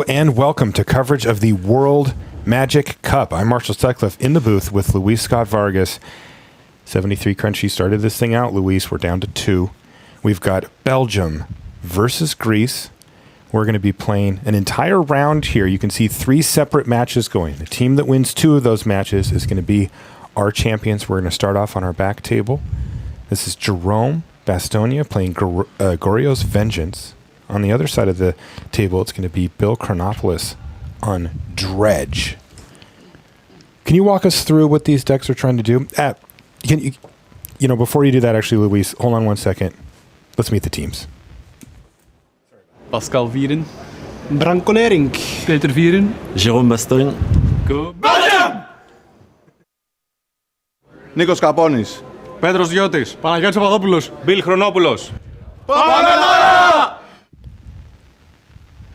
And welcome to coverage of the World Magic Cup. I'm Marshall Sutcliffe in the booth with Luis Scott Vargas. 73 Crunchy started this thing out, Luis. We're down to 2. We've got Belgium versus Greece. We're going to be playing an entire round here. You can see 3 separate matches going. The team that wins 2 of those matches is going to be our champions. We're going to start off on our back table. This is Jerome Bastonia playing Gorio's Vengeance. On the other side of the table, it's going to be Bill Chronopoulos on Dredge. Can you walk us through what these decks are trying to do? Before you do that, actually, Luis, hold on one second. Let's meet the teams. Pascal Vieren. Branko Nering. Peter Vieren. Jerome Bastogne. Go Belgium! Νίκος Καπώνης. Πέτρος Διώτης. Παναγιώτης Παπαδόπουλος. Μπιλ Χρονόπουλος.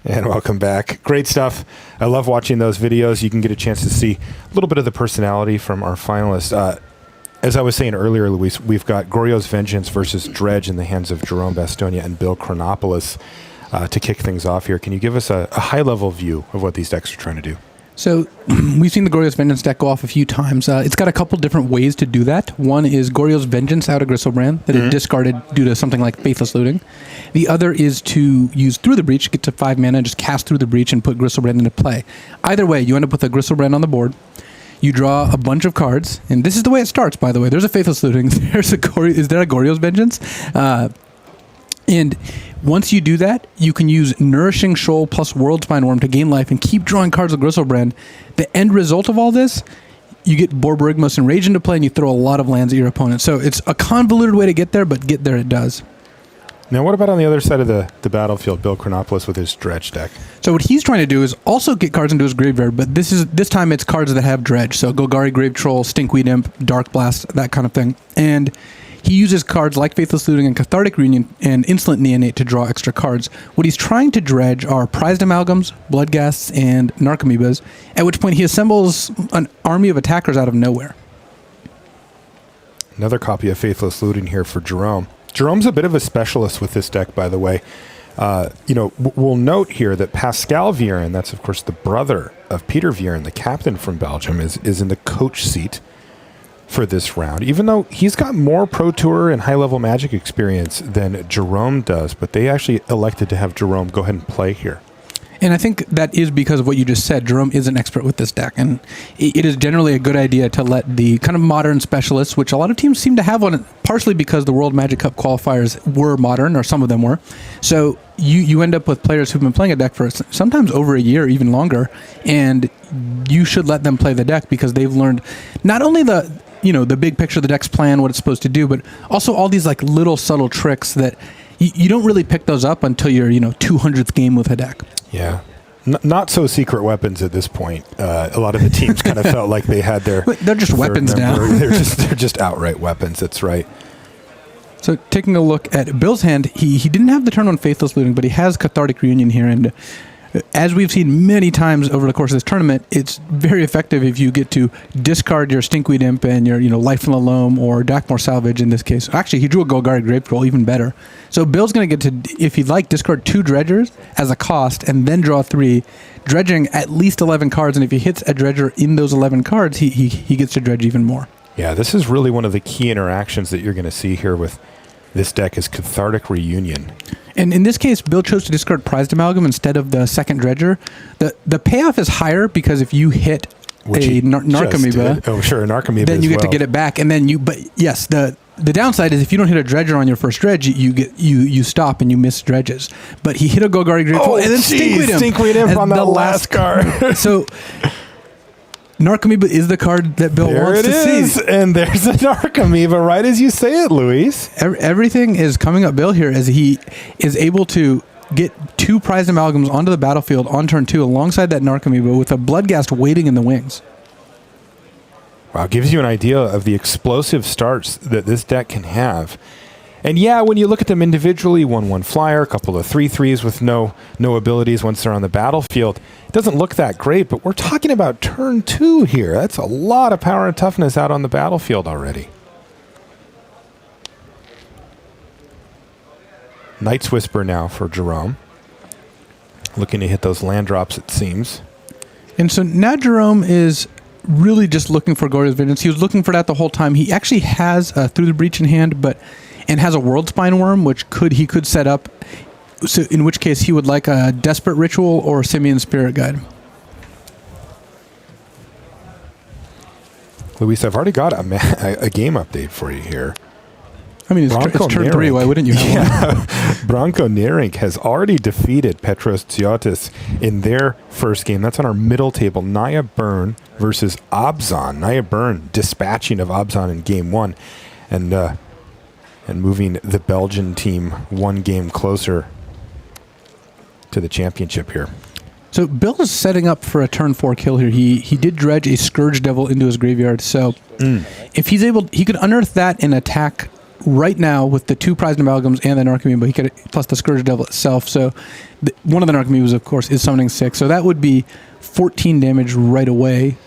And welcome back. Great stuff. I love watching those videos. You can get a chance to see a little bit of the personality from our finalists. As I was saying earlier, Luis, we've got Gorio's Vengeance versus Dredge in the hands of Jerome Bastonia and Bill Chronopoulos to kick things off here. Can you give us a high-level view of what these decks are trying to do? So we've seen the Gorio's Vengeance deck go off a few times. It's got a couple different ways to do that. One is Gorio's Vengeance out of Griselbrand that it discarded due to something like Faithless Looting. The other is to use Through the Breach, get to 5 mana, and just cast Through the Breach and put Griselbrand into play. Either way, you end up with a Griselbrand on the board. You draw a bunch of cards, and this is the way it starts, by the way. There's a Faithless Looting. Is there a Gorio's Vengeance? And once you do that, you can use Nourishing Shoal plus World Spine Worm to gain life and keep drawing cards with Griselbrand. The end result of all this, you get Borborygmos and Rage into play, and you throw a lot of lands at your opponent. So it's a convoluted way to get there, but get there it does. Now, what about on the other side of the battlefield, Bill Chronopoulos with his Dredge deck? So what he's trying to do is also get cards into his graveyard, but this time it's cards that have Dredge. So Golgari Grave Troll, Stinkweed Imp, Dark Blast, that kind of thing. And he uses cards like Faithless Looting and Cathartic Reunion and Insolent Neonate to draw extra cards. What he's trying to dredge are Prized Amalgams, Bloodghasts, and Narcomoebas, at which point he assembles an army of attackers out of nowhere. Another copy of Faithless Looting here for Jerome. Jerome's a bit of a specialist with this deck, by the way. We'll note here that Pascal Vieren, that's of course the brother of Peter Vieren, the captain from Belgium, is in the coach seat for this round, even though he's got more Pro Tour and high-level Magic experience than Jerome does, but they actually elected to have Jerome go ahead and play here. And I think that is because of what you just said. Jerome is an expert with this deck, and it is generally a good idea to let the kind of modern specialists, which a lot of teams seem to have one, partially because the World Magic Cup qualifiers were modern, or some of them were. So you end up with players who've been playing a deck for sometimes over a year, even longer, and you should let them play the deck because they've learned not only the big picture of the deck's plan, what it's supposed to do, but also all these like little subtle tricks that you don't really pick those up until your 200th game with a deck. Yeah. Not so secret weapons at this point. A lot of the teams kind of felt like they had their... They're just weapons now. They're just outright weapons. That's right. So taking a look at Bill's hand, he didn't have the turn on Faithless Looting, but he has Cathartic Reunion here, and as we've seen many times over the course of this tournament, it's very effective if you get to discard your Stinkweed Imp and your Life from the Loam or Dakmor Salvage in this case. Actually, he drew a Golgari Grave Troll, even better. So Bill's going to get to, if he'd like, discard 2 Dredgers as a cost and then draw 3, dredging at least 11 cards. And if he hits a Dredger in those 11 cards, he gets to dredge even more. Yeah, this is really one of the key interactions that you're going to see here with this deck is Cathartic Reunion. And in this case, Bill chose to discard Prized Amalgam instead of the second Dredger. The payoff is higher because if you hit a Narcomoeba, a Narcomoeba, then you get to get it back. And then but yes, the downside is if you don't hit a Dredger on your first dredge, you stop and you miss dredges. But he hit a Golgari Grave Troll and then Stinkweed Imp on that last card. So Narcomoeba is the card that Bill wants to see. And there's a Narcomoeba, right as you say it, Luis. Everything is coming up Bill here as he is able to get 2 Prized Amalgams onto the battlefield on turn 2 alongside that Narcomoeba with a Bloodghast waiting in the wings. Wow, gives you an idea of the explosive starts that this deck can have. And yeah, when you look at them individually, 1/1 flyer, a couple of 3/3s with no abilities once they're on the battlefield, it doesn't look that great, but we're talking about turn 2 here. That's a lot of power and toughness out on the battlefield already. Night's Whisper now for Jerome. Looking to hit those land drops, it seems. And so now Jerome is really just looking for Gorio's Vengeance. He was looking for that the whole time. He actually has Through the Breach in hand, and has a World Spine Worm, which he could set up. So in which case he would like a Desperate Ritual or Simian Spirit Guide. Luis, I've already got a game update for you here. I mean, it's turn 3. Why wouldn't you have one? Branko Nerink has already defeated Petros Tziotis in their first game. That's on our middle table. Naya Byrne versus Abzan. Naya Byrne dispatching of Abzan in game 1 and moving the Belgian team one game closer to the championship here. So Bill is setting up for a turn 4 kill here. He did dredge a Scourge Devil into his graveyard. So if he's able, he could unearth that and attack right now with the 2 prized amalgams and the Narcomoeba. He could, plus the Scourge Devil itself. So one of the Narcomoebas, of course, is summoning 6. So that would be 14 damage right away.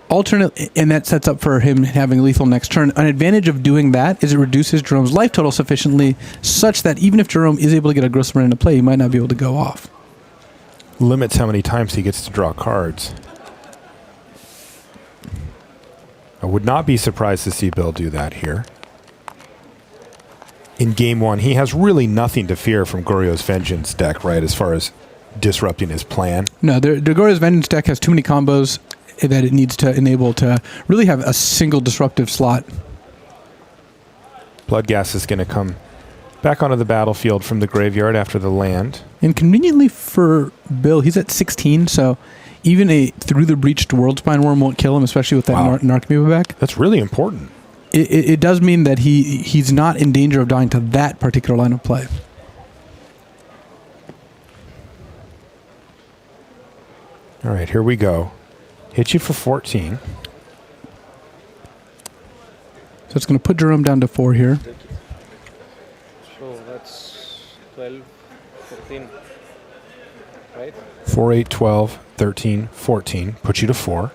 Alternate, and that sets up for him having lethal next turn. An advantage of doing that is it reduces Jerome's life total sufficiently such that even if Jerome is able to get a Gristlebrand into play, he might not be able to go off. Limits how many times he gets to draw cards. I would not be surprised to see Bill do that here. In game 1, he has really nothing to fear from Gorio's Vengeance deck, right, as far as disrupting his plan. No, the Gorio's Vengeance deck has too many combos that it needs to enable to really have a single disruptive slot. Bloodgas is going to come back onto the battlefield from the graveyard after the land. And conveniently for Bill, he's at 16, so even a Through the Breached World Spine Worm won't kill him, especially with that Narcomoeba back. That's really important. It does mean that he's not in danger of dying to that particular line of play. All right, here we go. Hit you for 14. So it's going to put Jerome down to 4 here. So that's 12, 14, right? 4, 8, 12, 13, 14. Put you to 4.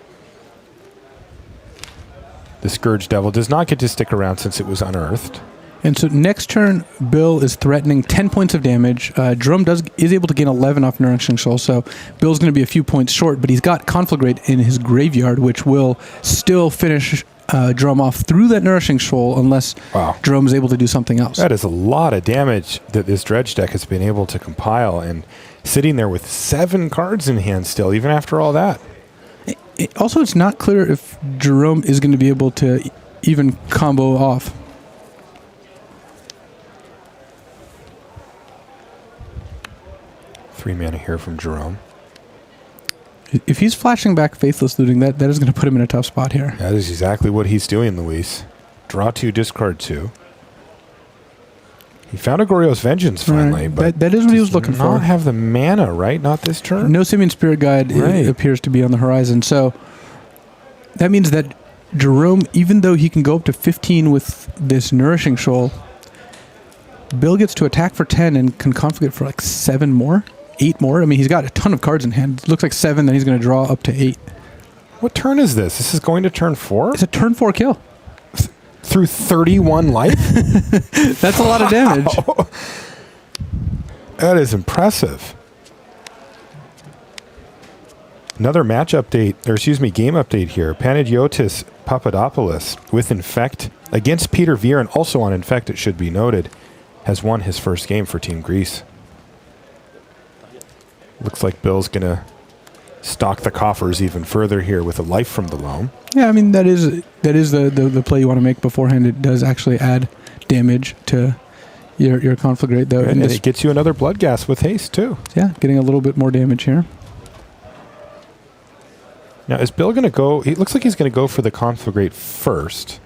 The Scourge Devil does not get to stick around since it was unearthed. And so next turn, Bill is threatening 10 points of damage. Jerome is able to gain 11 off Nourishing Shoal, so Bill's going to be a few points short, but he's got Conflagrate in his graveyard, which will still finish Jerome off through that Nourishing Shoal unless Jerome is able to do something else. That is a lot of damage that this Dredge deck has been able to compile, and sitting there with 7 cards in hand still, even after all that. Also, it's not clear if Jerome is going to be able to even combo off. Three mana here from Jerome. If he's flashing back Faithless Looting, that is going to put him in a tough spot here. That is exactly what he's doing, Luis. Draw 2, discard 2. He found a Gorio's Vengeance finally, but that is what he was looking for. Not have the mana, right? Not this turn? No Simian Spirit Guide appears to be on the horizon. So that means that Jerome, even though he can go up to 15 with this Nourishing Shoal, Bill gets to attack for 10 and can configure for like 7 more? 8 more? I mean, he's got a ton of cards in hand. It looks like 7, then he's going to draw up to 8. What turn is this? This is going to turn 4? It's a turn 4 kill. Through 31 life? That's a lot of damage. That is impressive. Another match update, or excuse me, game update here. Panagiotis Papadopoulos with Infect against Peter Viren, also on Infect, it should be noted, has won his first game for Team Greece. Looks like Bill's going to stock the coffers even further here with a life from the loam. Yeah, I mean, that is the play you want to make beforehand. It does actually add damage to your Conflagrate, though. And it gets you another Bloodgas with haste, too. Yeah, getting a little bit more damage here. Now, is Bill going to go? It looks like he's going to go for the Conflagrate first.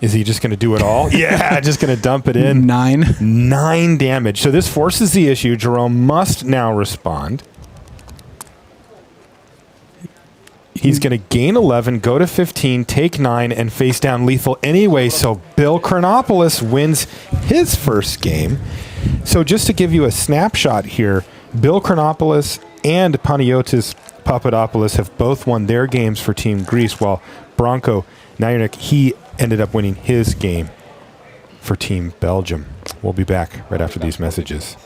Is he just going to do it all? Yeah, just going to dump it in. 9 damage. So this forces the issue. Jerome must now respond. He's going to gain 11, go to 15, take 9, and face down lethal anyway. So Bill Chronopoulos wins his first game. So just to give you a snapshot here, Bill Chronopoulos and Panagiotis Papadopoulos have both won their games for Team Greece, while Branko Nerink, he ended up winning his game for Team Belgium. We'll be back right after these messages.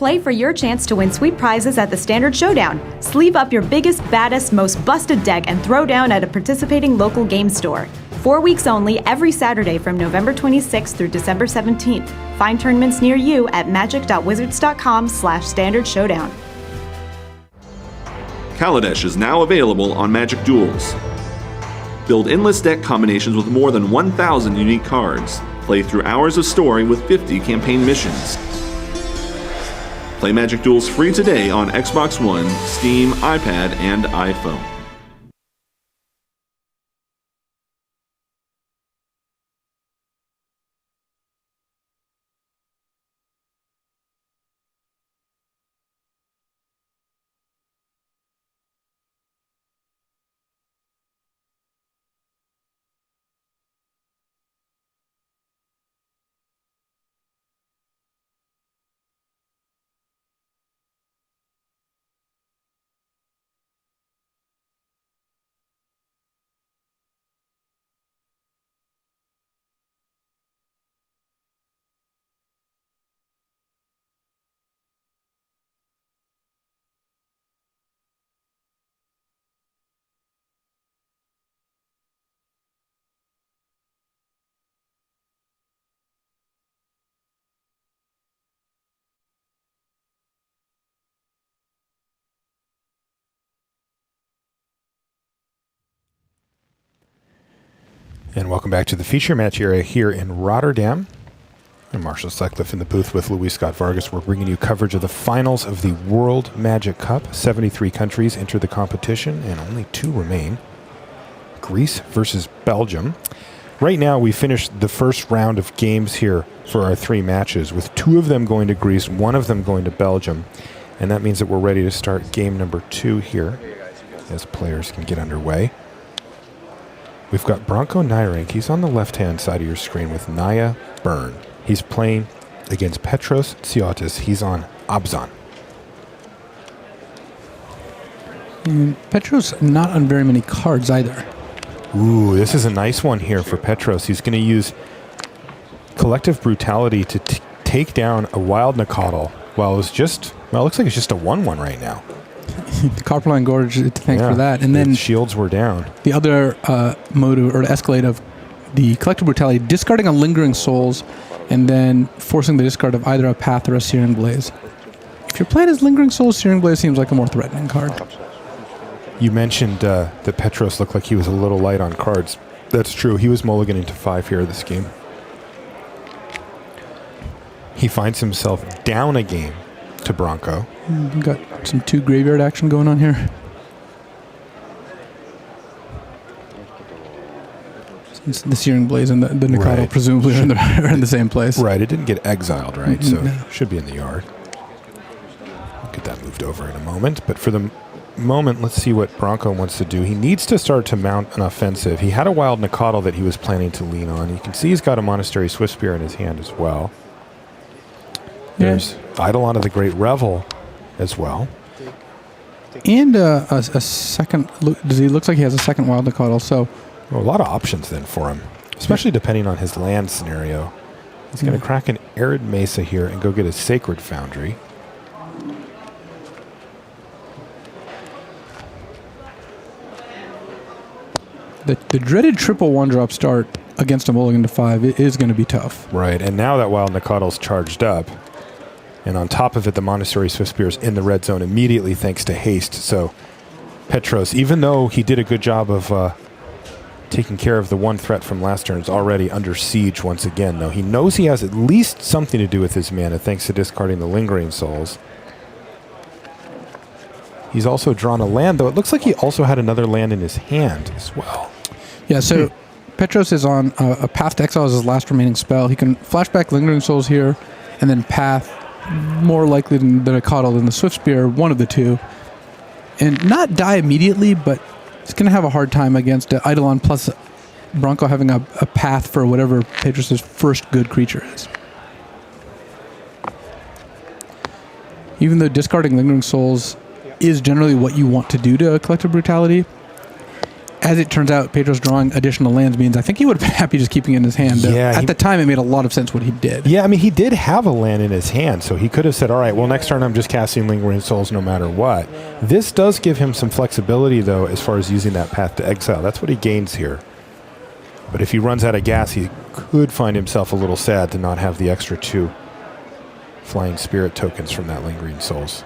Play for your chance to win sweet prizes at the Standard Showdown. Sleeve up your biggest, baddest, most busted deck and throw down at a participating local game store. 4 weeks only, every Saturday from November 26th through December 17th. Find tournaments near you at magic.wizards.com/Standard Showdown. Kaladesh is now available on Magic Duels. Build endless deck combinations with more than 1,000 unique cards. Play through hours of story with 50 campaign missions. Play Magic Duels free today on Xbox One, Steam, iPad, and iPhone. And welcome back to the feature match area here in Rotterdam. I'm Marshall Sutcliffe in the booth with Luis Scott Vargas. We're bringing you coverage of the finals of the World Magic Cup. 73 countries enter the competition, and only 2 remain. Greece versus Belgium. Right now, we finished the first round of games here for our 3 matches, with 2 of them going to Greece, 1 of them going to Belgium. And that means that we're ready to start game number 2 here, as players can get underway. We've got Branko Nairink. He's on the left-hand side of your screen with Naya Byrne. He's playing against Petros Tsiotis. He's on Abzan. And Petros not on very many cards either. Ooh, this is a nice one here for Petros. He's going to use Collective Brutality to take down a Wild Nacatl. Well, it looks like it's just a 1-1 right now. The Carpeline Gorge to thank for that. And then shields were down. The other mode or escalate of the Collective Brutality, discarding a Lingering Souls and then forcing the discard of either a Path or a Searing Blaze. If you're playing as Lingering Souls, Searing Blaze seems like a more threatening card. You mentioned that Petros looked like he was a little light on cards. That's true. He was mulliganing to 5 here this game. He finds himself down a game to Branko. Got some 2 graveyard action going on here. Since the Searing Blaze and the Nacatl presumably are in the same place. Right, it didn't get exiled, right? So it should be in the yard. We'll get that moved over in a moment. But for the moment, let's see what Branko wants to do. He needs to start to mount an offensive. He had a Wild Nacatl that he was planning to lean on. You can see he's got a Monastery Swiftspear in his hand as well. There's Eidolon of the Great Revel as well. And a second, he looks like he has a second Wild Nacatl, so... Well, a lot of options then for him, especially depending on his land scenario. He's going to crack an Arid Mesa here and go get a Sacred Foundry. The dreaded triple 1-drop start against a mulligan to 5 is going to be tough. Right, and now that Wild Nacatl's charged up, and on top of it, the Monastery Swiftspear's in the red zone immediately thanks to haste. So Petros, even though he did a good job of taking care of the one threat from last turn, is already under siege once again, though. He knows he has at least something to do with his mana thanks to discarding the Lingering Souls. He's also drawn a land, though it looks like he also had another land in his hand as well. Yeah, so Petros is on a Path to Exile as his last remaining spell. He can flashback Lingering Souls here, and then Path, more likely than a Nacatl than the Swiftspear, one of the two. And not die immediately, but he's going to have a hard time against Eidolon plus Branko having a Path for whatever Petros' first good creature is. Even though discarding Lingering Souls is generally what you want to do to a Collective Brutality, as it turns out, Pedro's drawing additional lands means I think he would have been happy just keeping it in his hand. Yeah, At the time, it made a lot of sense what he did. Yeah, I mean, he did have a land in his hand, so he could have said, all right, well, next turn I'm just casting Lingering Souls no matter what. This does give him some flexibility, though, as far as using that Path to Exile. That's what he gains here. But if he runs out of gas, he could find himself a little sad to not have the extra 2 Flying Spirit tokens from that Lingering Souls.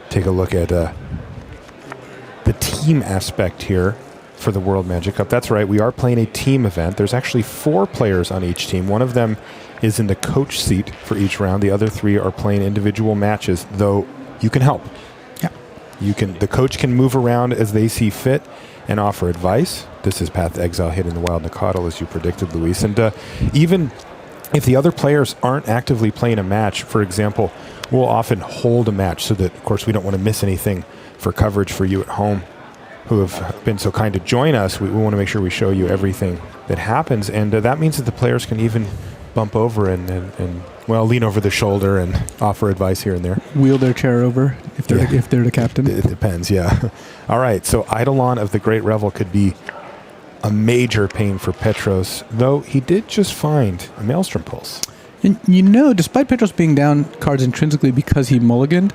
Take a look at the team aspect here for the World Magic Cup. That's right, we are playing a team event. There's actually 4 players on each team. One of them is in the coach seat for each round. The other 3 are playing individual matches, though you can help. Yeah. The coach can move around as they see fit and offer advice. This is Path to Exile hitting the Wild Nacatl, as you predicted, Luis. And even if the other players aren't actively playing a match, for example, we'll often hold a match so that, of course, we don't want to miss anything for coverage for you at home who have been so kind to join us. We want to make sure we show you everything that happens. And that means that the players can even bump over and lean over the shoulder and offer advice here and there. Wheel their chair over if they're the captain. It depends, yeah. All right, so Eidolon of the Great Revel could be a major pain for Petros, though he did just find a Maelstrom Pulse. And despite Petros being down cards intrinsically because he mulliganed,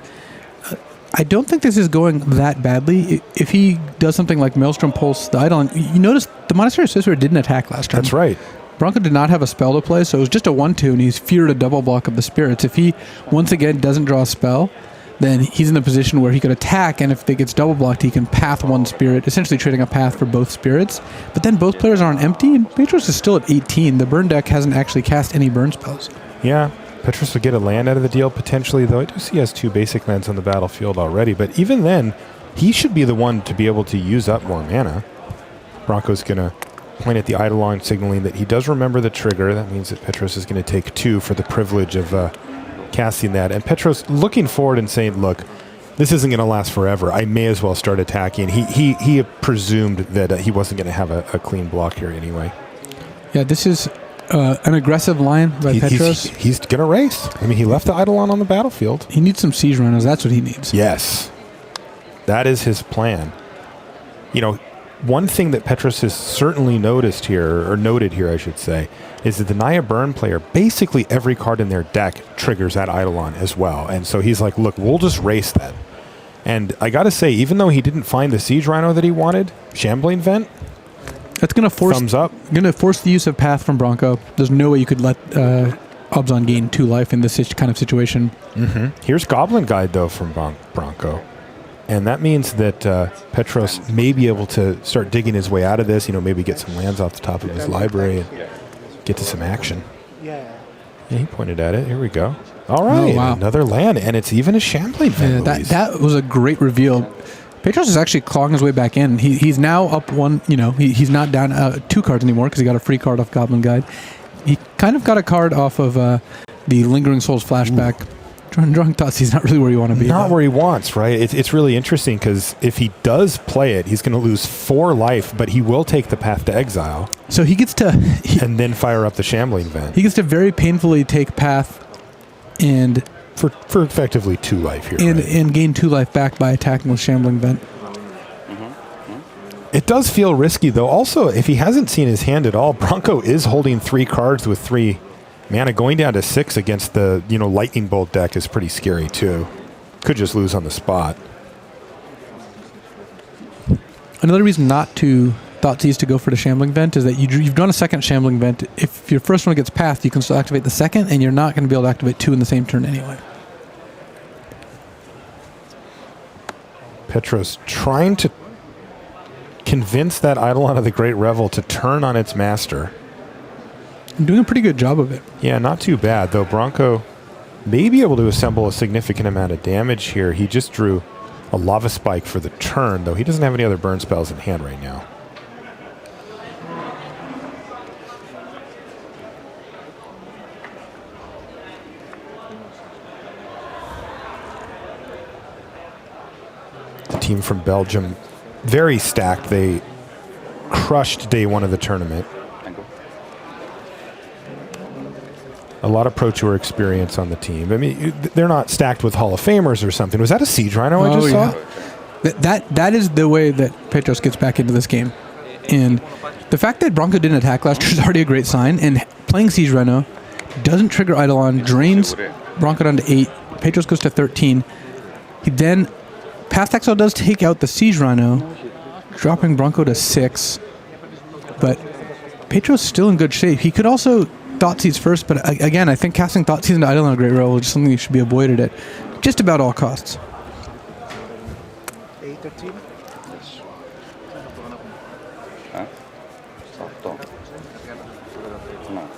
I don't think this is going that badly. If he does something like Maelstrom Pulse the Eidolon, you notice the Monastery of Sisera didn't attack last turn. That's right. Bronco did not have a spell to play, so it was just a 1/2, and he's feared a double block of the spirits. If he, once again, doesn't draw a spell, then he's in the position where he could attack, and if it gets double blocked, he can path 1 spirit, essentially trading a path for both spirits. But then both players aren't empty, and Petros is still at 18. The burn deck hasn't actually cast any burn spells. Yeah, Petros will get a land out of the deal potentially, though I do see he has 2 basic lands on the battlefield already. But even then, he should be the one to be able to use up more mana. Bronco's going to point at the Eidolon, signaling that he does remember the trigger. That means that Petros is going to take 2 for the privilege of casting that. And Petros looking forward and saying, look, this isn't going to last forever. I may as well start attacking. He presumed that he wasn't going to have a clean block here anyway. Yeah, this is an aggressive line by Petros. He's going to race. I mean, he left the Eidolon on the battlefield. He needs some siege runners. That's what he needs. Yes. That is his plan. One thing that Petros has certainly noted here, I should say, is that the Naya Burn player, basically every card in their deck triggers that Eidolon as well. And so he's like, look, we'll just race that. And I got to say, even though he didn't find the Siege Rhino that he wanted, Shambling Vent, that's going to force thumbs up. Going to force the use of Path from Bronco. There's no way you could let Abzan gain 2 life in this kind of situation. Mm-hmm. Here's Goblin Guide, though, from Bronco. And that means that Petros may be able to start digging his way out of this, maybe get some lands off the top of his library and get to some action. Yeah, he pointed at it. Here we go. All right, another land, and it's even a Shambling Vent. Yeah, that was a great reveal. Petros is actually clawing his way back in. He's now up 1, he's not down 2 cards anymore because he got a free card off Goblin Guide. He kind of got a card off of the Lingering Souls flashback. Drawing thoughts, he's not really where you want to be. Not where he wants, right? It's really interesting because if he does play it, he's going to lose 4 life, but he will take the Path to Exile. So he gets to... and then fire up the Shambling Vent. He gets to very painfully take Path and... For effectively 2 life here. And gain 2 life back by attacking with Shambling Vent. It does feel risky, though. Also, if he hasn't seen his hand at all, Bronco is holding 3 cards with 3 mana. Going down to 6 against the Lightning Bolt deck is pretty scary too. Could just lose on the spot. Another reason not to Thoughtseize to go for the Shambling Vent is that you've drawn a second Shambling Vent. If your first one gets passed, you can still activate the second, and you're not going to be able to activate 2 in the same turn anyway. Petros trying to convince that Eidolon of the Great Revel to turn on its master. I'm doing a pretty good job of it. Yeah, not too bad, though. Bronco may be able to assemble a significant amount of damage here. He just drew a Lava Spike for the turn, though he doesn't have any other burn spells in hand right now. The team from Belgium, very stacked. They crushed day 1 of the tournament. A lot of Pro Tour experience on the team. I mean, they're not stacked with Hall of Famers or something. Was that a Siege Rhino I just saw? That is the way that Petros gets back into this game. And the fact that Bronco didn't attack last year is already a great sign. And playing Siege Rhino doesn't trigger Eidolon, drains Bronco down to 8. Petros goes to 13. He then, Past Exile does take out the Siege Rhino, dropping Bronco to 6. But Petros still in good shape. He could also Thoughtseize first, but again, I think casting Thoughtseize into Eidolon on a Great Rebel is something that should be avoided at just about all costs.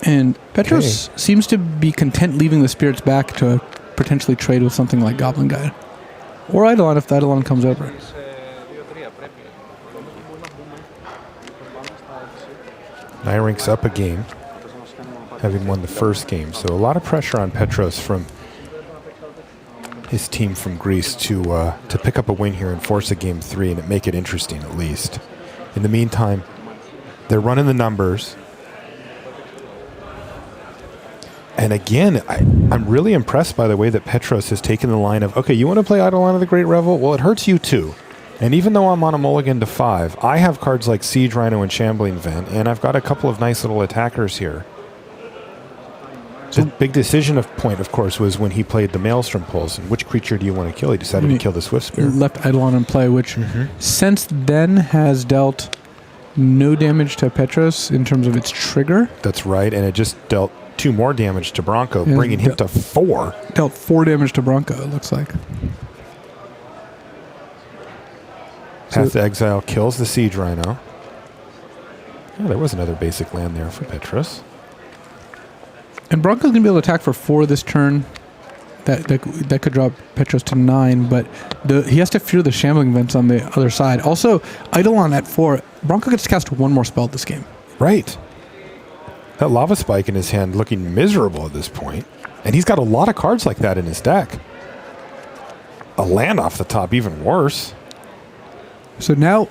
And Petros seems to be content leaving the spirits back to potentially trade with something like Goblin Guide. Or Eidolon if the Eidolon comes over. Nyrink's up a game, having won the first game. So a lot of pressure on Petros from his team from Greece to pick up a win here and force a game 3 and make it interesting at least. In the meantime, they're running the numbers. And again, I'm really impressed by the way that Petros has taken the line of, okay, you want to play Eidolon of the Great Revel? Well, it hurts you too. And even though I'm on a mulligan to 5, I have cards like Siege Rhino and Shambling Vent, and I've got a couple of nice little attackers here. The big decision point, of course, was when he played the Maelstrom Pulse. And which creature do you want to kill? He decided to kill the Swift Spear. Left Eidolon in play, which since then has dealt no damage to Petros in terms of its trigger. That's right, and it just dealt 2 more damage to Bronco, bringing him to 4. Dealt 4 damage to Bronco, it looks like. Path to Exile kills the Siege Rhino. Oh, there was another basic land there for Petros. And Bronco's going to be able to attack for 4 this turn. That could drop Petros to 9, but he has to fear the Shambling Vents on the other side. Also, Eidolon at 4, Bronco gets to cast 1 more spell this game. Right. That Lava Spike in his hand looking miserable at this point. And he's got a lot of cards like that in his deck. A land off the top, even worse. So now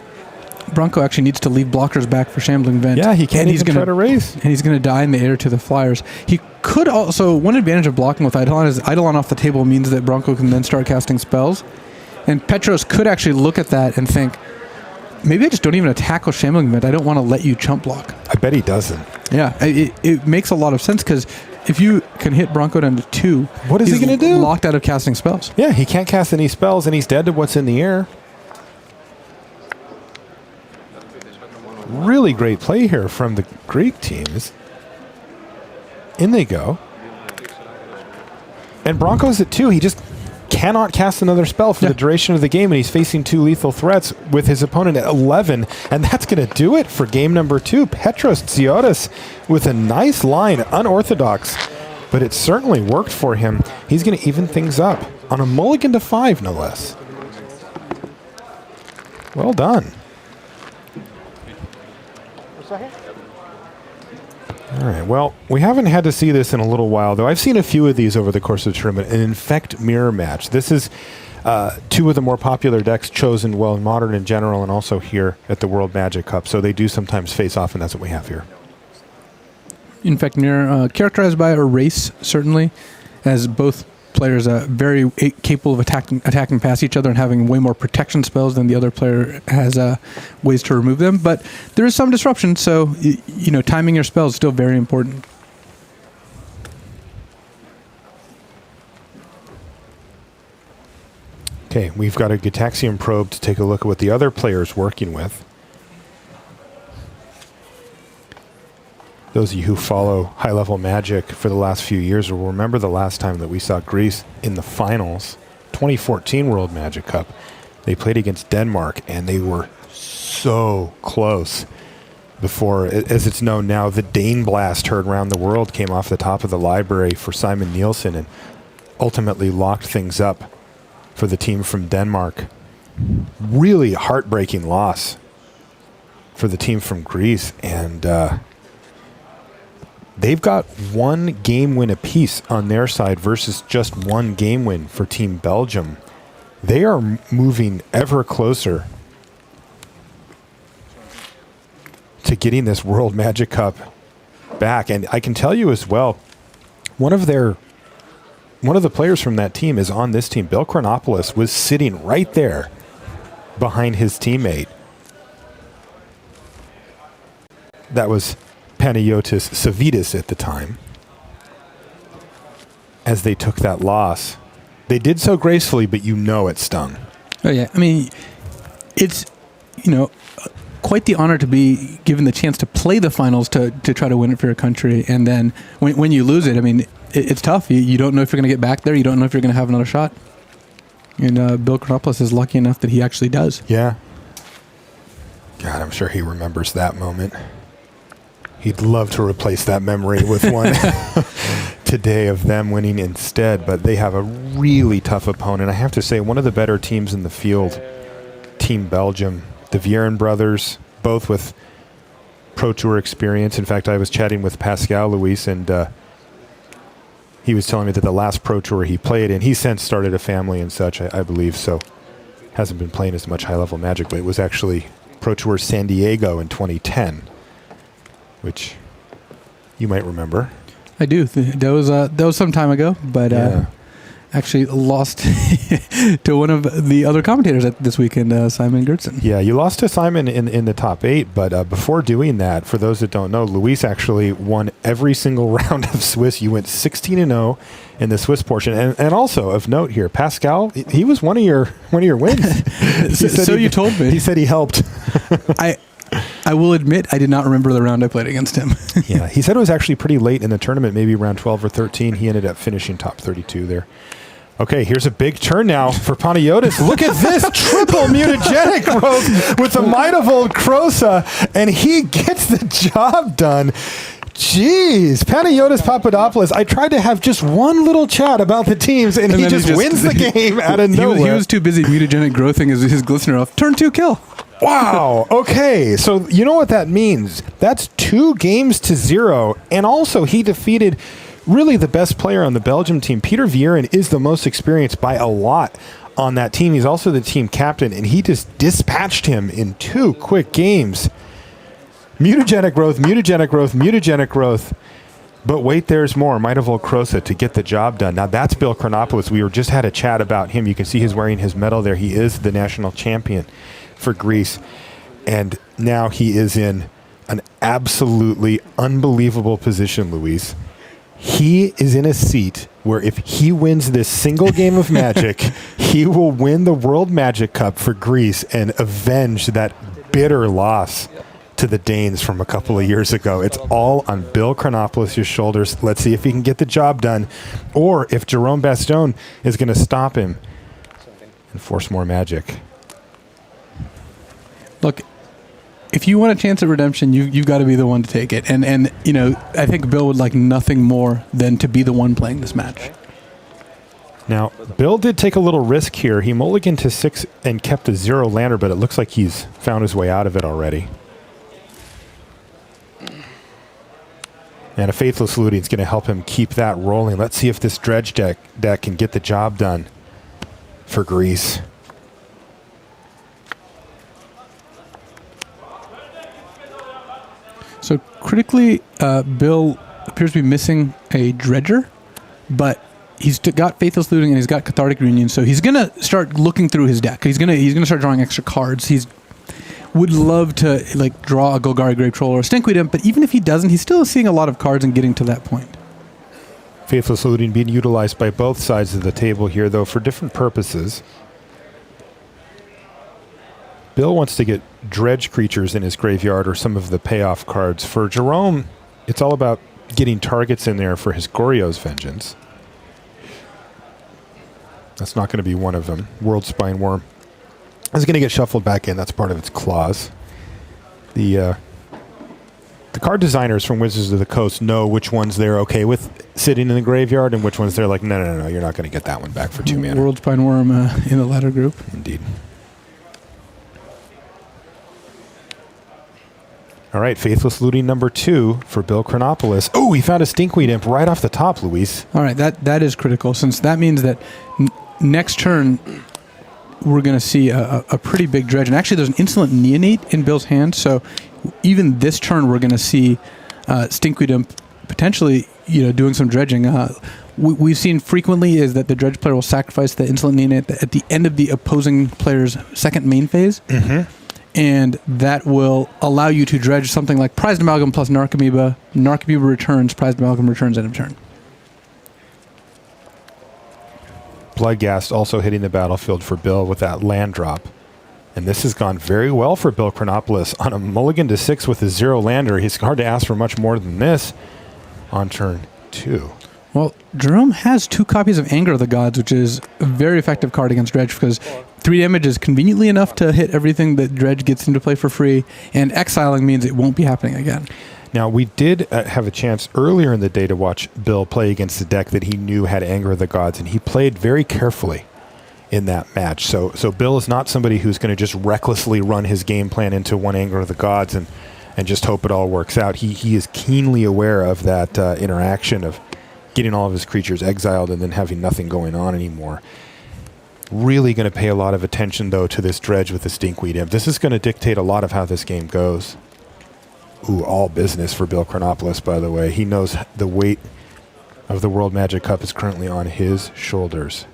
Bronco actually needs to leave blockers back for Shambling Vent. Yeah, he can't even try to raise. And he's going to die in the air to the Flyers. He could also, one advantage of blocking with Eidolon is Eidolon off the table means that Bronco can then start casting spells. And Petros could actually look at that and think, maybe I just don't even attack with Shambling Vent. I don't want to let you chump block. I bet he doesn't. Yeah, it makes a lot of sense because if you can hit Bronco down to 2, what is he going to do? Locked out of casting spells. Yeah, he can't cast any spells and he's dead to what's in the air. Really great play here from the Greek teams. In they go. And Bronco's at 2. He just cannot cast another spell for the duration of the game, and he's facing 2 lethal threats with his opponent at 11. And that's going to do it for game number 2. Petros Tziotis with a nice line, unorthodox, but it certainly worked for him. He's going to even things up on a mulligan to 5, no less. Well done. All right, well, we haven't had to see this in a little while, though. I've seen a few of these over the course of the tournament. An Infect mirror match. This is 2 of the more popular decks chosen, well, in Modern in general and also here at the World Magic Cup. So they do sometimes face off, and that's what we have here. Infect mirror, characterized by a race, certainly, as both players very capable of attacking past each other and having way more protection spells than the other player has ways to remove them. But there is some disruption, so timing your spells is still very important. Okay, we've got a Gitaxian probe to take a look at what the other player's working with. Those of you who follow high-level Magic for the last few years will remember the last time that we saw Greece in the finals, 2014 World Magic Cup. They played against Denmark, and they were so close before, as it's known now, the Dane Blast heard around the world came off the top of the library for Simon Nielsen and ultimately locked things up for the team from Denmark. Really heartbreaking loss for the team from Greece, and they've got 1 game win apiece on their side versus just 1 game win for Team Belgium. They are moving ever closer to getting this World Magic Cup back. And I can tell you as well, one of the players from that team is on this team. Bill Chronopoulos was sitting right there behind his teammate. That was Panayotis Savidis at the time. As they took that loss. They did so gracefully, but you know it stung. Oh, yeah. I mean, it's, quite the honor to be given the chance to play the finals to try to win it for your country. And then when you lose it, I mean, it's tough. You don't know if you're going to get back there. You don't know if you're going to have another shot. And Bill Chronopoulos is lucky enough that he actually does. Yeah. God, I'm sure he remembers that moment. He'd love to replace that memory with one today of them winning instead, but they have a really tough opponent. I have to say, one of the better teams in the field, Team Belgium, the Vieren brothers, both with Pro Tour experience. In fact, I was chatting with Pascal Luis, and he was telling me that the last Pro Tour he played in, he since started a family and such, I believe, so hasn't been playing as much high-level Magic, but it was actually Pro Tour San Diego in 2010, which you might remember. I do. That was some time ago, but actually lost to one of the other commentators at this weekend, Simon Gertzen. Yeah, you lost to Simon in the top 8, but before doing that, for those that don't know, Luis actually won every single round of Swiss. You went 16-0 in the Swiss portion, and also of note here, Pascal, he was one of your wins. So you told me. He said he helped. I will admit I did not remember the round I played against him. Yeah, he said it was actually pretty late in the tournament, maybe around 12 or 13. He ended up finishing top 32 there. Okay, here's a big turn now for Panayotis. Look at this triple mutagenic growth with the Might of Old Krosa, and he gets the job done. Jeez, Panayotis Papadopoulos. I tried to have just one little chat about the teams, and he just wins the game out of nowhere. He was too busy mutagenic growthing his Glistener off. Turn 2 kill. Wow. Okay. So you know what that means? That's 2 games to 0. And also he defeated really the best player on the Belgium team. Peter Vieren is the most experienced by a lot on that team. He's also the team captain, and he just dispatched him in 2 quick games. Mutagenic growth, mutagenic growth, mutagenic growth. But wait, there's more. Might of Old Krosa to get the job done. Now that's Bill Chronopoulos. We just had a chat about him. You can see he's wearing his medal there. He is the national champion for Greece, and now he is in an absolutely unbelievable position, Luis. He is in a seat where if he wins this single game of Magic, he will win the World Magic Cup for Greece and avenge that bitter loss to the Danes from a couple of years ago. It's all on Bill Chronopoulos' shoulders. Let's see if he can get the job done, or if Jerome Baston is going to stop him and force more Magic. Look, if you want a chance at redemption, you've got to be the one to take it. And I think Bill would like nothing more than to be the one playing this match. Now, Bill did take a little risk here. He mulliganed to 6 and kept a 0 lander, but it looks like he's found his way out of it already. And a Faithless Looting is going to help him keep that rolling. Let's see if this Dredge deck can get the job done for Greece. So critically, Bill appears to be missing a Dredger, but he's got Faithless Looting and he's got Cathartic Reunion, so he's going to start looking through his deck. He's going to start drawing extra cards. He's would love to draw a Golgari Grave Troll or a Stinkweed Imp, but even if he doesn't, he's still seeing a lot of cards and getting to that point. Faithless Looting being utilized by both sides of the table here, though, for different purposes. Bill wants to get Dredge creatures in his graveyard or some of the payoff cards. For Jerome, it's all about getting targets in there for his Goryo's Vengeance. That's not going to be one of them. World Spine Worm is going to get shuffled back in. That's part of its clause. The card designers from Wizards of the Coast know which ones they're okay with sitting in the graveyard and which ones they're like, no, you're not going to get that one back for 2 mana. World Spine Worm in the latter group. Indeed. All right, Faithless Looting number 2 for Bill Chronopoulos. Oh, he found a Stinkweed Imp right off the top, Luis. All right, that is critical, since that means that next turn we're going to see a pretty big Dredge. And actually, there's an Insolent Neonate in Bill's hand, so even this turn we're going to see Stinkweed Imp potentially doing some dredging. we've seen frequently is that the Dredge player will sacrifice the Insolent Nina at the end of the opposing player's second main phase. Mm-hmm. And that will allow you to dredge something like Prized Amalgam plus Narcomoeba. Narcomoeba returns, Prized Amalgam returns end of turn. Bloodghast also hitting the battlefield for Bill with that land drop. And this has gone very well for Bill Chronopoulos. On a mulligan to 6 with a 0 lander, he's hard to ask for much more than this on turn 2. Well, Jerome has 2 copies of Anger of the Gods, which is a very effective card against Dredge because 3 damage is conveniently enough to hit everything that Dredge gets into play for free, and exiling means it won't be happening again. Now, we did have a chance earlier in the day to watch Bill play against a deck that he knew had Anger of the Gods, and he played very carefully in that match. So Bill is not somebody who's going to just recklessly run his game plan into one Anger of the Gods and just hope it all works out. He is keenly aware of that interaction of getting all of his creatures exiled and then having nothing going on anymore. Really going to pay a lot of attention, though, to this Dredge with the Stinkweed Imp. This is going to dictate a lot of how this game goes. Ooh, all business for Bill Chronopoulos, by the way. He knows the weight of the World Magic Cup is currently on his shoulders.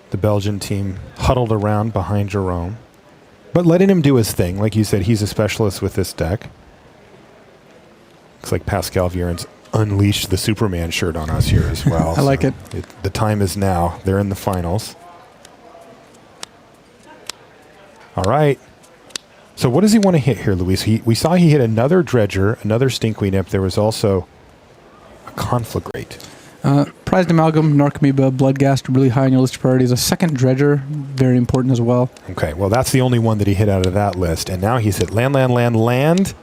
The Belgian team huddled around behind Jerome, but letting him do his thing. Like you said, he's a specialist with this deck. Looks like Pascal Vieren's unleashed the Superman shirt on us here as well. I like it. The time is now. They're in the finals. All right. So what does he want to hit here, Luis? We saw he hit another Dredger, another Stinkweed Imp. There was also a Conflagrate. Prized Amalgam, Narcomoeba, Bloodghast, really high on your list of priorities. A second Dredger, very important as well. Okay, well, that's the only one that he hit out of that list. And now he's hit land?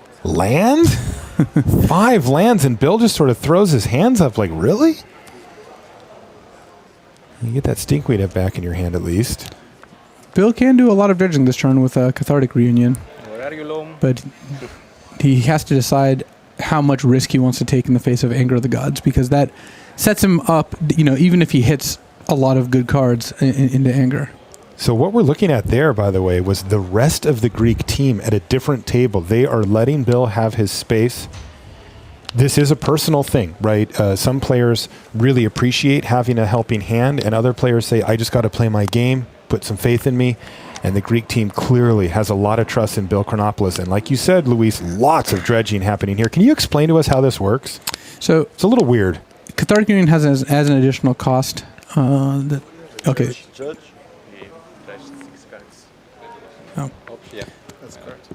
5 lands, and Bill just sort of throws his hands up like, really? You get that Stinkweed Imp back in your hand at least. Bill can do a lot of dredging this turn with a Cathartic Reunion. Where are you, Loam? But he has to decide how much risk he wants to take in the face of Anger of the Gods, because that sets him up, even if he hits a lot of good cards into Anger. So what we're looking at there, by the way, was the rest of the Greek team at a different table. They are letting Bill have his space. This is a personal thing, right? Some players really appreciate having a helping hand, and other players say, I just got to play my game, put some faith in me. And the Greek team clearly has a lot of trust in Bill Chronopoulos. And like you said, Luis, lots of dredging happening here. Can you explain to us how this works? So it's a little weird. Cathartic Union has as an additional cost. Okay. Judge. He dredged 6 cards. Oh. Yeah. That's correct.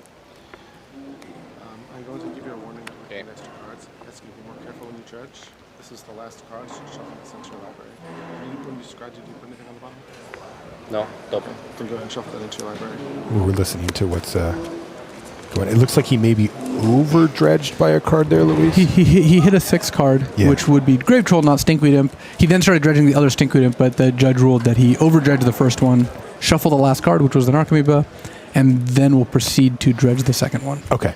I'm going to give you a warning that with the extra cards. Ask you to be more careful when you judge. This is the last card, so shuffle this into your library. When you scratch, do you put anything on the bottom? No, top. Then go ahead and shuffle that into your library. We're listening to what's going. It looks like he may be over dredged by a card there, Luis. He hit a 6 card, which would be Grave Troll, not Stinkweed Imp. He then started dredging the other Stinkweed Imp, but the judge ruled that he over dredged the first one, shuffle the last card, which was the Narcomoeba, and then will proceed to dredge the second one. Okay.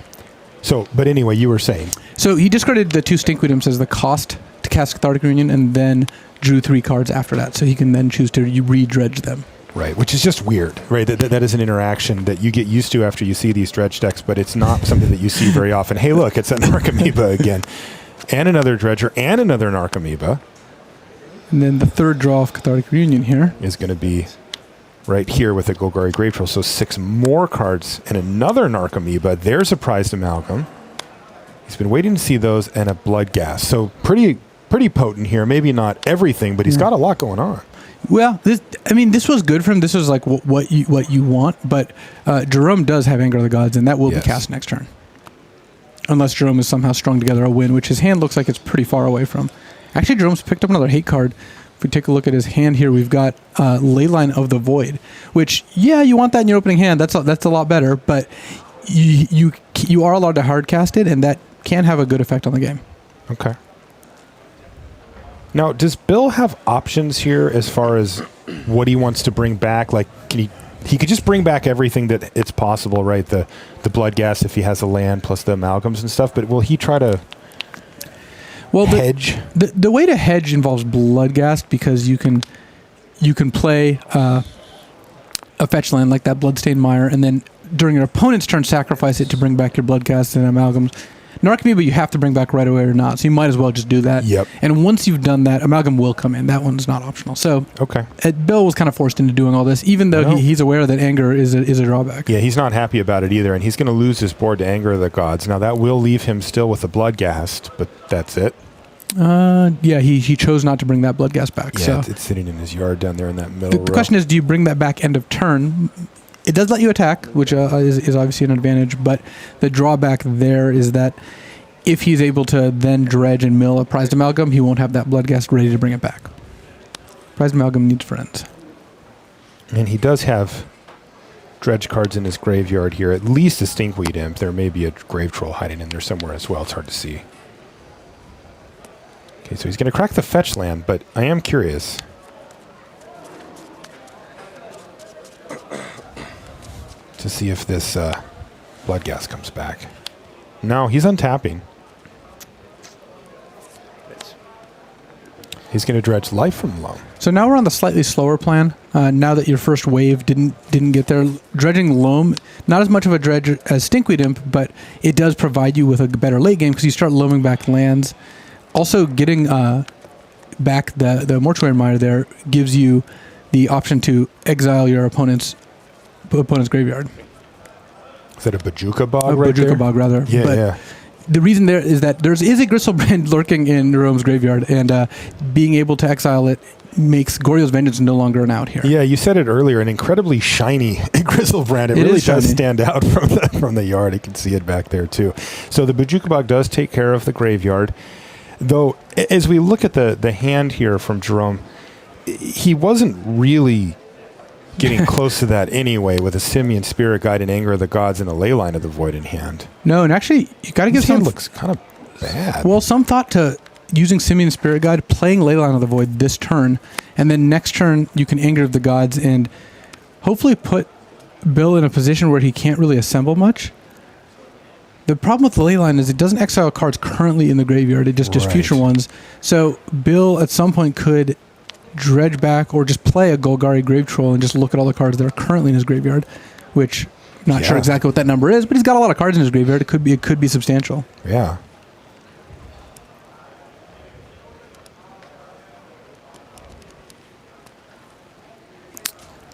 So, but anyway, you were saying. So he discarded the 2 Stinkweed Imps as the cost to cast Cathartic Reunion, and then drew 3 cards after that, so he can then choose to re-dredge them. Right, which is just weird, right? That is an interaction that you get used to after you see these dredge decks, but it's not something that you see very often. Hey, look, it's a Narcomoeba again. And another Dredger and another Narcomoeba. And then the third draw of Cathartic Reunion here is going to be right here with the Golgari Grave Troll. So 6 more cards and another Narcomoeba. There's a Prized Amalgam. He's been waiting to see those and a Bloodghast. So pretty potent here. Maybe not everything, but he's got a lot going on. Well, this was good for him. This was like what you want, but Jerome does have Anger of the Gods, and that will be cast next turn. Unless Jerome is somehow strung together a win, which his hand looks like it's pretty far away from. Actually, Jerome's picked up another hate card. If we take a look at his hand here, we've got Leyline of the Void, which, you want that in your opening hand. That's a lot better, but you are allowed to hard cast it, and that can have a good effect on the game. Okay. Now, does Bill have options here as far as what he wants to bring back? Like, he could just bring back everything that it's possible, right? The Bloodghast if he has a land plus the amalgams and stuff. But will he try to hedge? The way to hedge involves Bloodghast because you can you can play a fetch land like that Bloodstained Mire, and then during your opponent's turn, sacrifice it to bring back your Bloodcast and Amalgams. Narcomoeba you have to bring back right away or not, so you might as well just do that. Yep. And once you've done that, Amalgam will come in. That one's not optional. So Okay. Bill was kind of forced into doing all this, even though No. he's aware that anger is a drawback. Yeah, he's not happy about it either, and he's going to lose his board to Anger of the Gods. Now, that will leave him still with the Bloodghast, but that's it. Yeah, he chose not to bring that Bloodghast back. Yeah, So it's sitting in his yard down there in that middle the row. question is, do you bring that back end of turn? It does let you attack, which is obviously an advantage, but the drawback there is that if he's able to then dredge and mill a Prized Amalgam, he won't have that Bloodghast ready to bring it back. Prized Amalgam needs friends. And he does have dredge cards in his graveyard here, at least a Stinkweed Imp. There may be a Grave Troll hiding in there somewhere as well. It's hard to see. Okay, so he's going to crack the fetch land, but I am curious. To see if this Bloodghast comes back. No, he's untapping. He's going to dredge life from loam. So now we're on the slightly slower plan. Now that your first wave didn't get there, dredging loam, not as much of a dredge as Stinkweed Imp, but it does provide you with a better late game because you start loaming back lands. Also, getting back the Mortuary Mire there gives you the option to exile your opponent's graveyard. Is that a Bajuka Bog Or right Bajuka there? Bog, rather. Yeah, But yeah. the reason there is that there is a Gristlebrand lurking in Rome's graveyard, and being able to exile it makes Goryo's Vengeance no longer an out here. Yeah, you said it earlier, an incredibly shiny Grizzlebrand. It It really is does shiny. stand out from the yard. You can see it back there, too. So the Bajuka Bog does take care of the graveyard. Though, as we look at the hand here from Jerome, he wasn't really getting close to that anyway with a Simian Spirit Guide and Anger of the Gods and a Leyline of the Void in hand. No, and actually, you got to give His hand some... looks kind of bad. Well, some thought to using Simian Spirit Guide, playing Leyline of the Void this turn, and then next turn you can Anger of the Gods and hopefully put Bill in a position where he can't really assemble much. The problem with the Leyline is it doesn't exile cards currently in the graveyard, it just Right. future ones. So Bill at some point could dredge back or just play a Golgari Grave Troll and just look at all the cards that are currently in his graveyard, which I'm not sure Yeah. exactly what that number is, but he's got a lot of cards in his graveyard. It could be substantial. Yeah.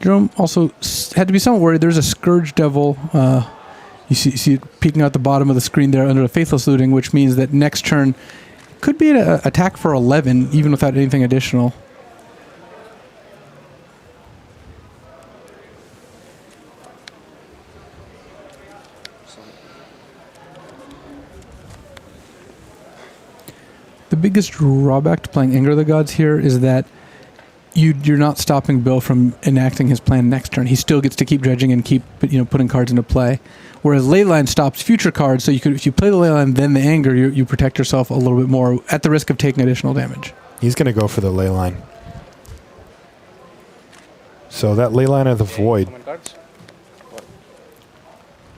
Jerome also had to be somewhat worried. There's a Scourge Devil. You see it peeking out the bottom of the screen there under a Faithless Looting, which means that next turn could be an attack for 11, even without anything additional. The biggest drawback to playing Anger of the Gods here is that you're not stopping Bill from enacting his plan next turn. He still gets to keep dredging and keep putting cards into play. Whereas Leyline stops future cards, so if you play the Leyline then the Anger, you protect yourself a little bit more at the risk of taking additional damage. He's going to go for the Leyline. So that Leyline of the Void, Common cards. you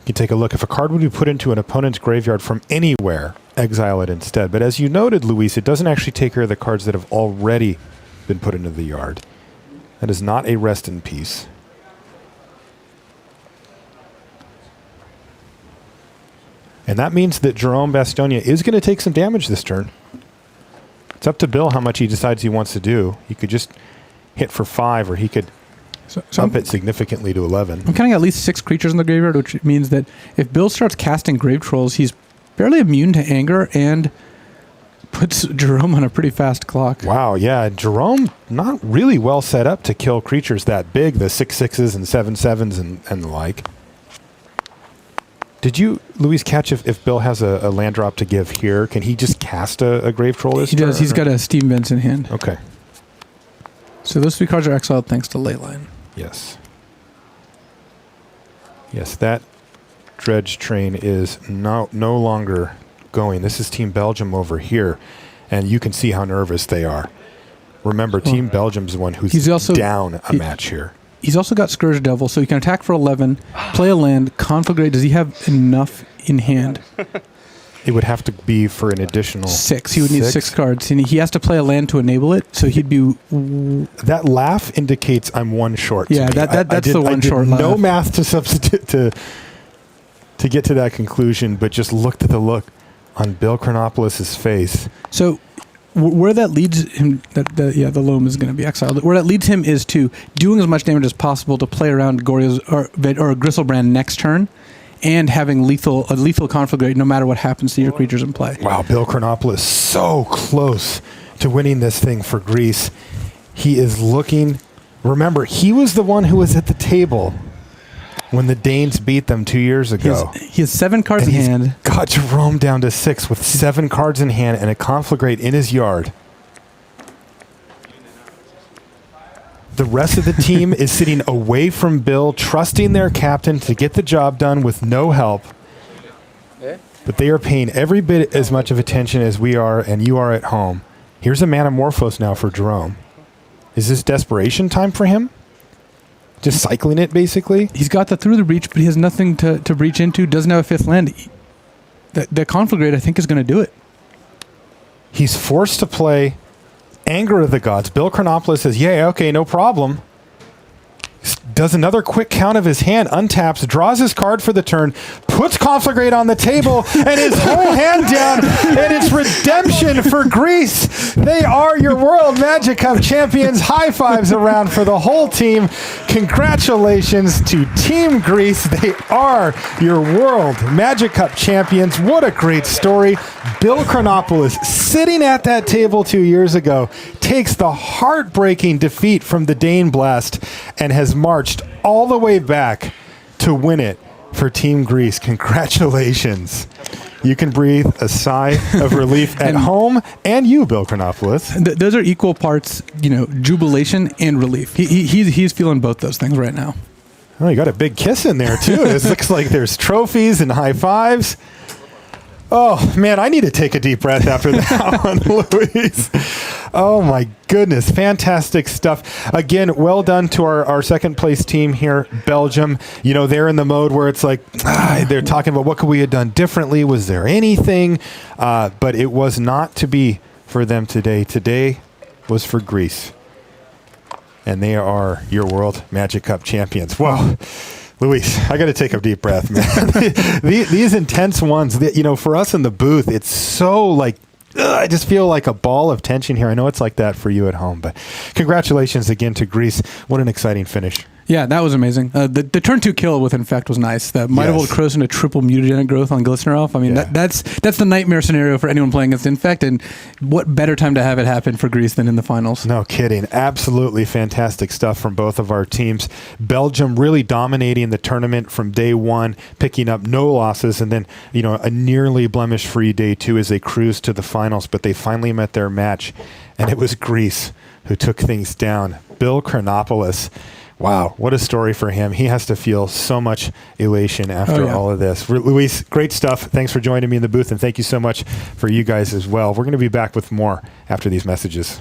can take a look. If a card would be put into an opponent's graveyard from anywhere, exile it instead. But as you noted, Luis, it doesn't actually take care of the cards that have already been put into the yard. That is not a rest in peace. And that means that Jerome Bastonia is going to take some damage this turn. It's up to Bill how much he decides he wants to do. He could just hit for 5, or he could So up it significantly to 11. I'm counting at least 6 creatures in the graveyard, which means that if Bill starts casting Grave Trolls, he's fairly immune to Anger and puts Jerome on a pretty fast clock. Wow, yeah, Jerome not really well set up to kill creatures that big, the 6/6s and 7/7s and the like. Did you, Luis, catch if Bill has a land drop to give here? Can he just cast a Grave Troll this He does. turn, He's or- got a Steam Vents in hand. Okay, So those 3 cards are exiled thanks to Leyline. yes. Yes, that dredge train is no longer going. This is Team Belgium over here, and you can see how nervous they are. Remember, Team Belgium's the one who's He's also- down a match here. He's also got Scourge Devil, so he can attack for 11, play a land, Conflagrate. Does he have enough in hand? It would have to be for an additional 6. He would need 6 cards, and he has to play a land to enable it. So he'd be. That laugh indicates I'm one short. Yeah, that's the one short laugh. No math to substitute to get to that conclusion, but just looked at the look on Bill Chronopoulos' face. So where that leads him, the loam is going to be exiled. Where that leads him is to doing as much damage as possible to play around Gorio's or Gristlebrand next turn, and having a lethal conflict rate no matter what happens to your creatures in play. Wow, Bill Chronopoulos so close to winning this thing for Greece. He is looking. Remember, he was the one who was at the table when the Danes beat them 2 years ago. He has 7 cards in hand. Got Jerome down to 6 with 7 cards in hand and a conflict rate in his yard. The rest of the team is sitting away from Bill, trusting their captain to get the job done with no help. But they are paying every bit as much of attention as we are, and you are at home. Here's a Manamorphose now for Jerome. Is this desperation time for him? Just cycling it, basically? He's got the Through the Breach, but he has nothing to breach into. Doesn't have a 5th land. The conflict rate, I think, is going to do it. He's forced to play Anger of the Gods. Bill Chronopoulos says, yeah, okay, no problem. Does another quick count of his hand, untaps, draws his card for the turn, puts conflict rate on the table, and his whole hand down, and it's redemption for Greece. They are your World Magic Cup champions. High fives around for the whole team. Congratulations to Team Greece. They are your World Magic Cup champions. What a great story. Bill Chronopoulos, sitting at that table 2 years ago, takes the heartbreaking defeat from the Dane Blast and has marched all the way back to win it for Team Greece. Congratulations. You can breathe a sigh of relief at home, and you, Bill Chronopoulos. Those are equal parts, jubilation and relief. He's feeling both those things right now. Oh, you got a big kiss in there, too. It looks like there's trophies and high fives. Oh, man, I need to take a deep breath after that one, Luis. Oh, my goodness. Fantastic stuff. Again, well done to our second place team here, Belgium. They're in the mode where it's like, they're talking about what could we have done differently? Was there anything? But it was not to be for them today. Today was for Greece. And they are your World Magic Cup champions. Whoa. Luis, I got to take a deep breath, man. These intense ones, for us in the booth, it's so like, I just feel like a ball of tension here. I know it's like that for you at home, but congratulations again to Greece. What an exciting finish. Yeah, that was amazing. The turn 2 kill with Infect was nice. The Might of Old Crows and a triple mutagenic growth on Glistener Elf. I mean, that's the nightmare scenario for anyone playing against Infect, and what better time to have it happen for Greece than in the finals? No kidding. Absolutely fantastic stuff from both of our teams. Belgium really dominating the tournament from day one, picking up no losses, and then, a nearly blemish-free day 2 as they cruised to the finals, but they finally met their match, and it was Greece who took things down. Bill Chronopoulos. Wow, what a story for him. He has to feel so much elation after all of this. Luis, great stuff. Thanks for joining me in the booth, and thank you so much for you guys as well. We're going to be back with more after these messages.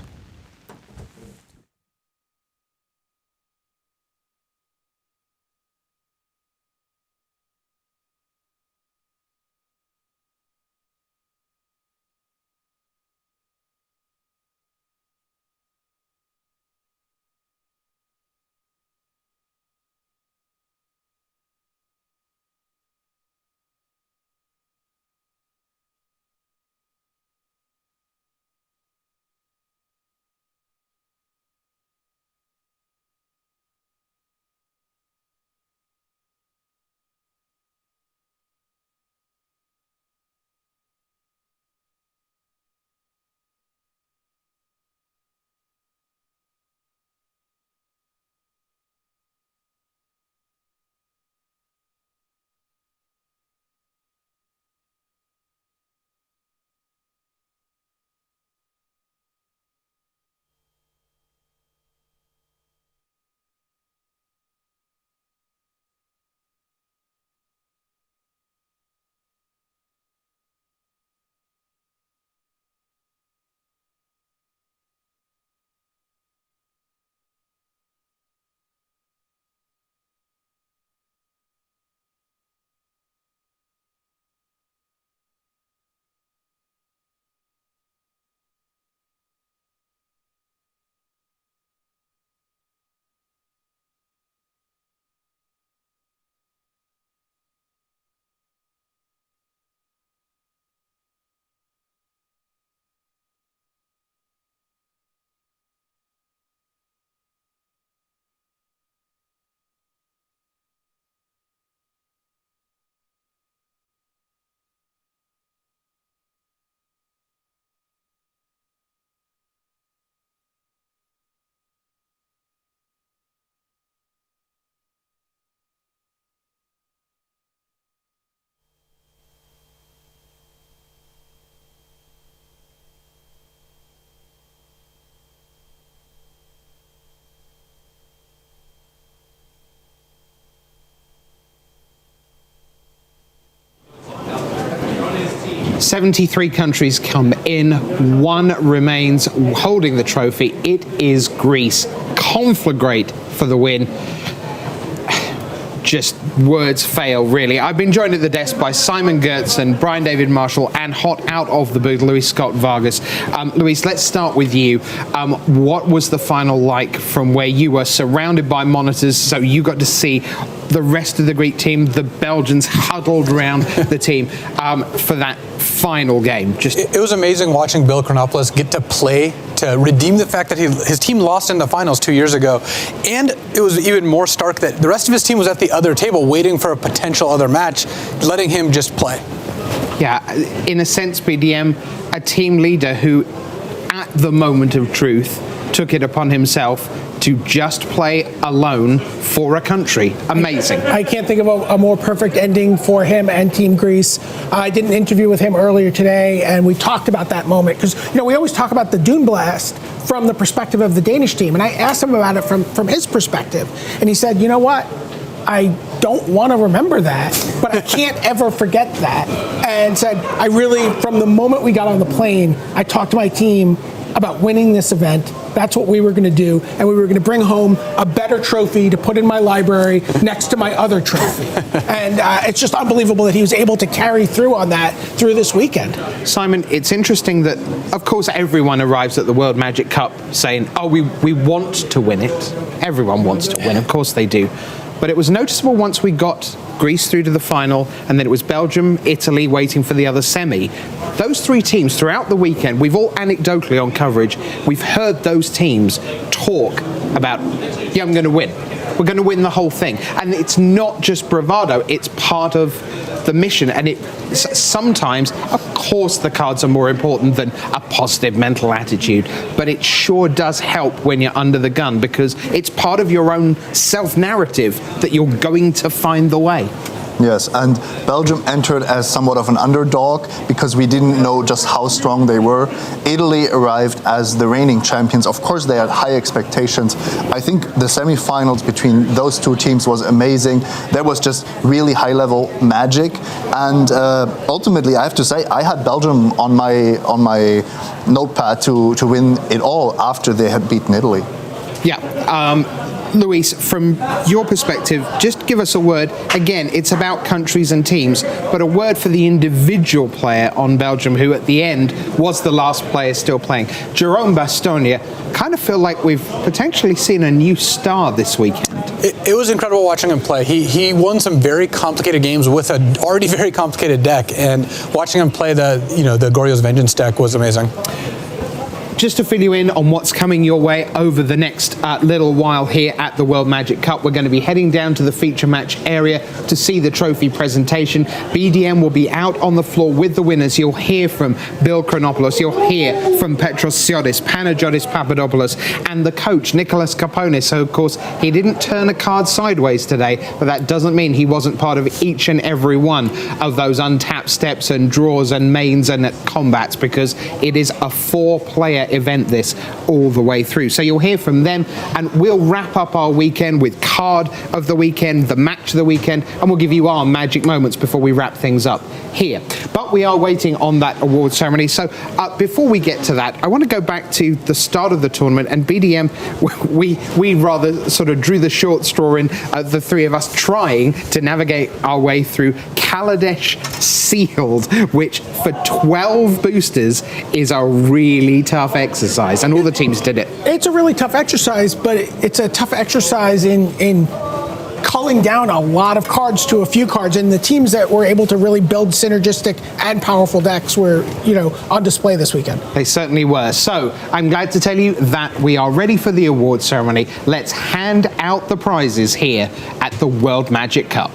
73 countries come in, one remains holding the trophy. It is Greece. Conflagrate for the win. Just words fail, really. I've been joined at the desk by Simon Gertson, Brian David Marshall, and hot out of the booth, Luis Scott Vargas. Luis, let's start with you. What was the final like from where you were surrounded by monitors, so you got to see the rest of the Greek team, the Belgians huddled around the team for that final game? It was amazing watching Bill Chronopoulos get to play to redeem the fact that his team lost in the finals 2 years ago. And it was even more stark that the rest of his team was at the other table waiting for a potential other match, letting him just play. Yeah, in a sense, BDM, a team leader who, at the moment of truth, took it upon himself to just play alone for a country. Amazing. I can't think of a more perfect ending for him and Team Greece. I did an interview with him earlier today, and we talked about that moment because, we always talk about the Dune Blast from the perspective of the Danish team, and I asked him about it from his perspective, and he said, you know what? I don't want to remember that, but I can't ever forget that. And said, I really, from the moment we got on the plane, I talked to my team about winning this event. That's what we were going to do, and we were going to bring home a better trophy to put in my library next to my other trophy. And it's just unbelievable that he was able to carry through on that through this weekend. Simon, it's interesting that, of course, everyone arrives at the World Magic Cup saying, oh, we want to win it. Everyone wants to win, of course they do. But it was noticeable once we got Greece through to the final, and then it was Belgium, Italy waiting for the other semi. Those three teams throughout the weekend, we've all anecdotally on coverage, we've heard those teams talk about, yeah, I'm going to win. We're going to win the whole thing. And it's not just bravado, it's part of the mission. And it sometimes, of course, the cards are more important than a positive mental attitude, but it sure does help when you're under the gun because it's part of your own self-narrative that you're going to find the way. Yes, and Belgium entered as somewhat of an underdog because we didn't know just how strong they were. Italy arrived as the reigning champions. Of course, they had high expectations. I think the semifinals between those two teams was amazing. There was just really high-level magic, and ultimately, I have to say, I had Belgium on my notepad to win it all after they had beaten Italy. Yeah. Luis, from your perspective, just give us a word. Again, it's about countries and teams, but a word for the individual player on Belgium who at the end was the last player still playing. Jerome Bastogne, kind of feel like we've potentially seen a new star this weekend. It was incredible watching him play. He won some very complicated games with an already very complicated deck, and watching him play the Gorio's Vengeance deck was amazing. Just to fill you in on what's coming your way over the next little while here at the World Magic Cup, we're going to be heading down to the feature match area to see the trophy presentation. BDM will be out on the floor with the winners. You'll hear from Bill Chronopoulos, you'll hear from Petros Tsiodis, Panagiotis Papadopoulos, and the coach, Nicholas Kaponis. So, of course, he didn't turn a card sideways today, but that doesn't mean he wasn't part of each and every one of those untapped steps and draws and mains and combats, because it is a 4-player event this all the way through. So you'll hear from them, and we'll wrap up our weekend with card of the weekend, the match of the weekend, and we'll give you our magic moments before we wrap things up here. But we are waiting on that award ceremony. So before we get to that, I want to go back to the start of the tournament, and BDM, we rather sort of drew the short straw in, the three of us trying to navigate our way through Kaladesh Sealed, which for 12 boosters is a really tough exercise, and all the teams did it. It's a really tough exercise, but it's a tough exercise in culling down a lot of cards to a few cards, and the teams that were able to really build synergistic and powerful decks were, on display this weekend. They certainly were. So I'm glad to tell you that we are ready for the award ceremony. Let's hand out the prizes here at the World Magic Cup.